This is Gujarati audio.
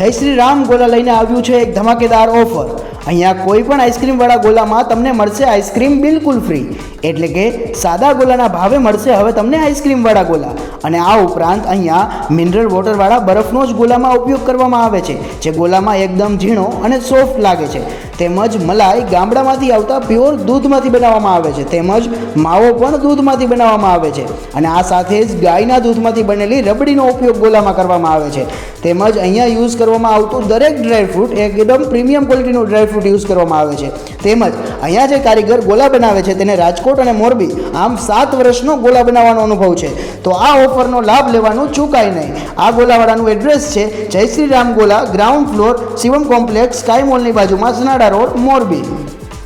જય શ્રી રામ ગોલા લઈને આવ્યું છે એક ધમાકેદાર ઓફર। અહીંયા કોઈ પણ આઈસ્ક્રીમવાળા ગોલામાં તમને મળશે આઈસ્ક્રીમ બિલકુલ ફ્રી, એટલે કે સાદા ગોલાના ભાવે મળશે હવે તમને આઈસ્ક્રીમવાળા ગોલા। અને આ ઉપરાંત અહીંયા મિનરલ વોટરવાળા બરફનો જ ગોલામાં ઉપયોગ કરવામાં આવે છે, જે ગોલામાં એકદમ ઝીણો અને સોફ્ટ લાગે છે। તેમજ મલાઈ ગામડામાંથી આવતા પ્યોર દૂધમાંથી બનાવવામાં આવે છે, તેમજ માવો પણ દૂધમાંથી બનાવવામાં આવે છે। અને આ સાથે જ ગાયના દૂધમાંથી બનેલી રબડીનો ઉપયોગ ગોલામાં કરવામાં આવે છે। તેમજ અહીંયા યુઝ કરવામાં આવતું દરેક ડ્રાયફ્રૂટ એકદમ પ્રીમિયમ ક્વોલિટીનું ડ્રાયફ્રૂટ યુઝ કરવામાં આવે છે। તેમજ અહીંયા જે કારીગર ગોલા બનાવે છે તેને રાજકોટ અને મોરબી આમ 7 વર્ષનો ગોલા બનાવવાનો અનુભવ છે। તો આ ઓફરનો લાભ લેવાનું ચૂકાય નહીં। આ ગોલાવાળાનું એડ્રેસ છે Jai Shri Ram gola, ground floor, Shivam complex, sky મોલની બાજુમાં, સનાડા રોડ, મોરબી।